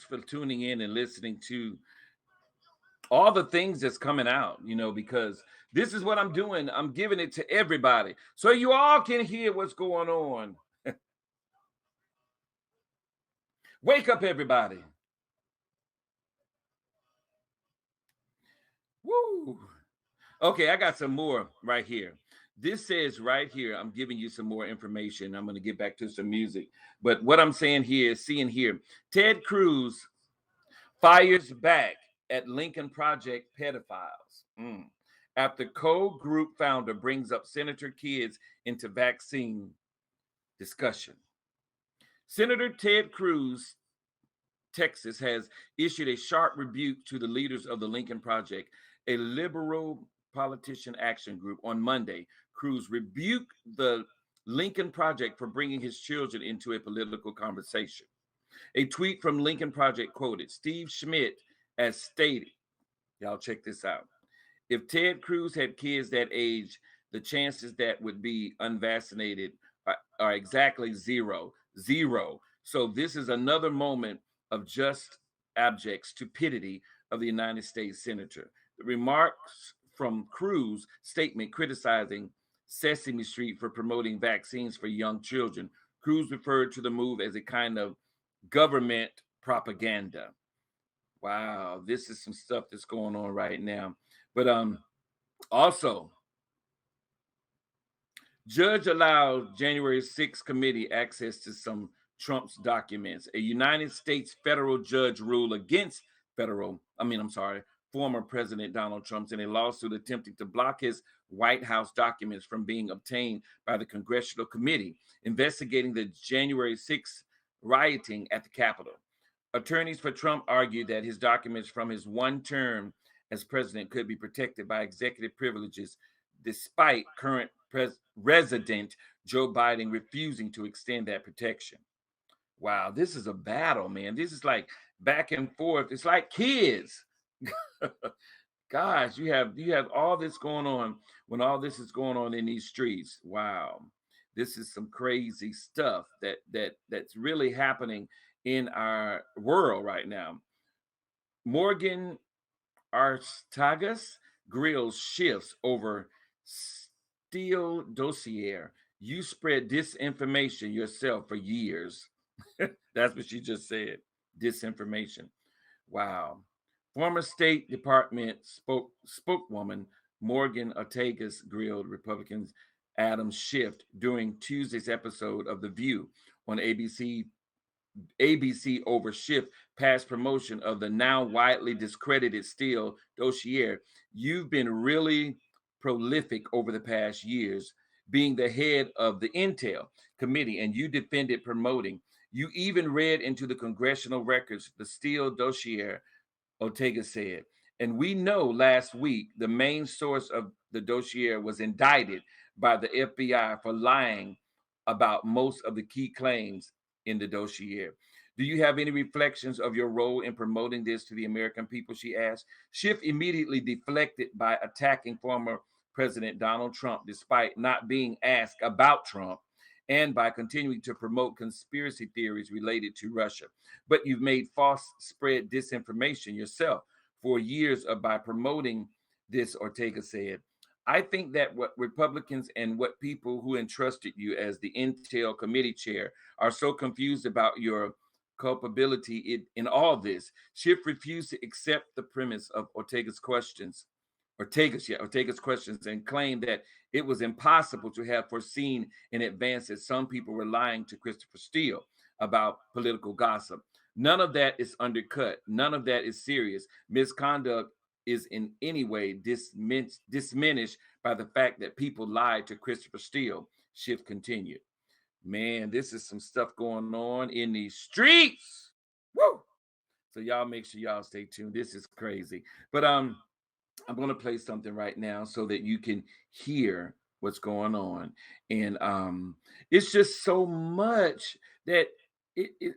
for tuning in and listening to all the things that's coming out, because this is what I'm doing. I'm giving it to everybody so you all can hear what's going on. Wake up, everybody. Woo. Okay, I got some more right here. This says right here, I'm giving you some more information. I'm going to get back to some music. But what I'm saying here is seeing here Ted Cruz fires back at Lincoln Project pedophiles. After co-group founder brings up senator kids into vaccine discussion. Senator Ted Cruz, Texas, has issued a sharp rebuke to the leaders of the Lincoln Project, a liberal politician action group. On Monday, Cruz rebuked the Lincoln Project for bringing his children into a political conversation. A tweet from Lincoln Project quoted Steve Schmidt as stated, y'all check this out. If Ted Cruz had kids that age, the chances that would be unvaccinated are exactly zero. Zero. So this is another moment of just abject stupidity of the United States senator. The remarks from Cruz' statement criticizing Sesame Street for promoting vaccines for young children. Cruz referred to the move as a kind of government propaganda. Wow, this is some stuff that's going on right now. But also, judge allowed January 6th committee access to some Trump's documents. A United States federal judge ruled against former President Donald Trump in a lawsuit attempting to block his White House documents from being obtained by the Congressional Committee investigating the January 6th rioting at the Capitol. Attorneys for Trump argued that his documents from his one term as president could be protected by executive privileges, despite current resident Joe Biden refusing to extend that protection. Wow, this is a battle, man. This is like back and forth. It's like kids. Gosh, you have all this going on when all this is going on in these streets. Wow. This is some crazy stuff that's really happening in our world right now. Morgan Artagas grills shifts over Steele dossier. You spread disinformation yourself for years. That's what she just said. Disinformation. Wow. Former State Department spokeswoman Morgan Ortagus grilled Republicans Adam Schiff during Tuesday's episode of The View on ABC over Schiff past promotion of the now widely discredited Steele dossier. You've been really prolific over the past years, being the head of the Intel committee, and you defended promoting. You even read into the congressional records the Steele dossier, Ortega said. And we know last week the main source of the dossier was indicted by the FBI for lying about most of the key claims in the dossier. Do you have any reflections of your role in promoting this to the American people? She asked. Schiff immediately deflected by attacking former President Donald Trump, despite not being asked about Trump, and by continuing to promote conspiracy theories related to Russia. But you've made false spread disinformation yourself for years by promoting this, Ortega said. I think that what Republicans and what people who entrusted you as the Intel committee chair are so confused about your culpability in all this. Schiff refused to accept the premise of Ortega's questions and claimed that it was impossible to have foreseen in advance that some people were lying to Christopher Steele about political gossip. None of that is undercut. None of that is serious. Misconduct is in any way diminished by the fact that people lied to Christopher Steele, Schiff continued. Man, this is some stuff going on in these streets. Woo! So y'all make sure y'all stay tuned. This is crazy. But I'm going to play something right now so that you can hear what's going on. And it's just so much that you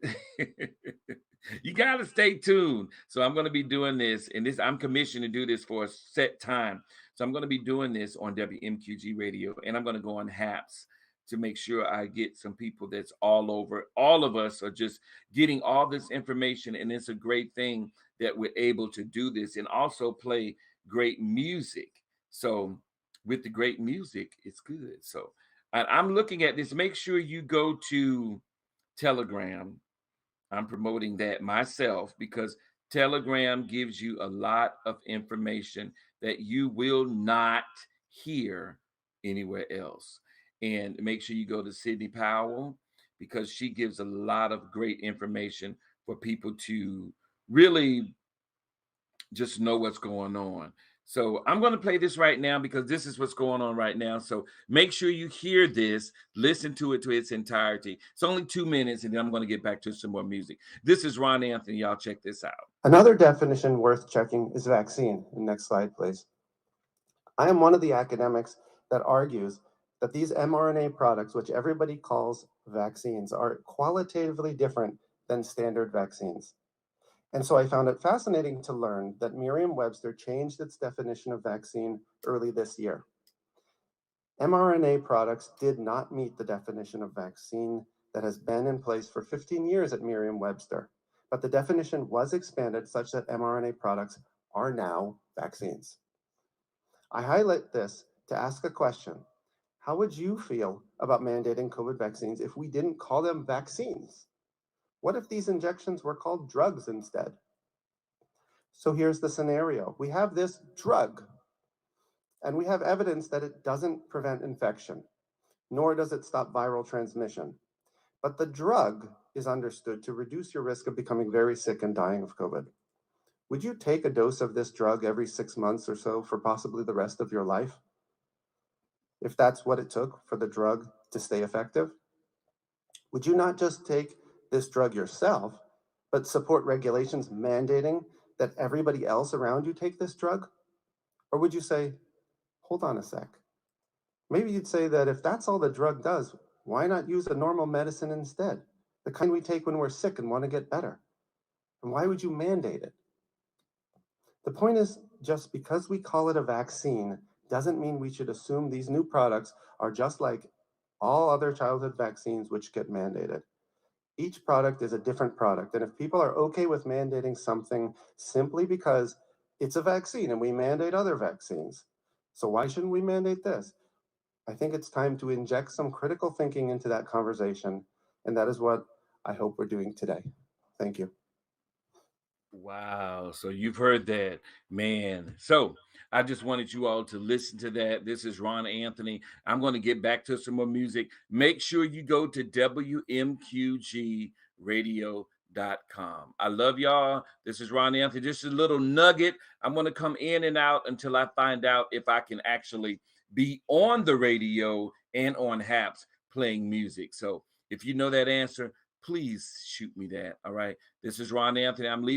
got to stay tuned. So I'm going to be doing this, and I'm commissioned to do this for a set time. So I'm going to be doing this on WMQG radio, and I'm going to go on HAPS to make sure I get some people that's all over. All of us are just getting all this information, and it's a great thing that we're able to do this and also play great music. So, with the great music, it's good. So, I'm looking at this. Make sure you go to Telegram. I'm promoting that myself because Telegram gives you a lot of information that you will not hear anywhere else. And make sure you go to Sydney Powell because she gives a lot of great information for people to really just know what's going on. So I'm going to play this right now because this is what's going on right now. So make sure you hear this, listen to it to its entirety. It's only 2 minutes, and then I'm going to get back to some more music. This is Ron Anthony. Y'all check this out. Another definition worth checking is vaccine. Next slide, please. I am one of the academics that argues that these mRNA products, which everybody calls vaccines, are qualitatively different than standard vaccines. And so I found it fascinating to learn that Merriam-Webster changed its definition of vaccine early this year. mRNA products did not meet the definition of vaccine that has been in place for 15 years at Merriam-Webster, but the definition was expanded such that mRNA products are now vaccines. I highlight this to ask a question. How would you feel about mandating COVID vaccines if we didn't call them vaccines? What if these injections were called drugs instead? So here's the scenario. We have this drug, and we have evidence that it doesn't prevent infection, nor does it stop viral transmission. But the drug is understood to reduce your risk of becoming very sick and dying of COVID. Would you take a dose of this drug every 6 months or so for possibly the rest of your life? If that's what it took for the drug to stay effective? Would you not just take this drug yourself, but support regulations mandating that everybody else around you take this drug? Or would you say, hold on a sec. Maybe you'd say that if that's all the drug does, why not use a normal medicine instead? The kind we take when we're sick and want to get better. And why would you mandate it? The point is, just because we call it a vaccine doesn't mean we should assume these new products are just like all other childhood vaccines which get mandated. Each product is a different product, and if people are okay with mandating something simply because it's a vaccine and we mandate other vaccines, so why shouldn't we mandate this? I think it's time to inject some critical thinking into that conversation, and that is what I hope we're doing today. Thank you. Wow. So you've heard that, man. So I just wanted you all to listen to that. This is Ron Anthony. I'm going to get back to some more music. Make sure you go to WMQGradio.com. I love y'all. This is Ron Anthony. Just a little nugget. I'm going to come in and out until I find out if I can actually be on the radio and on HAPS playing music. So if you know that answer, please shoot me that. All right. This is Ron Anthony. I'm leaving.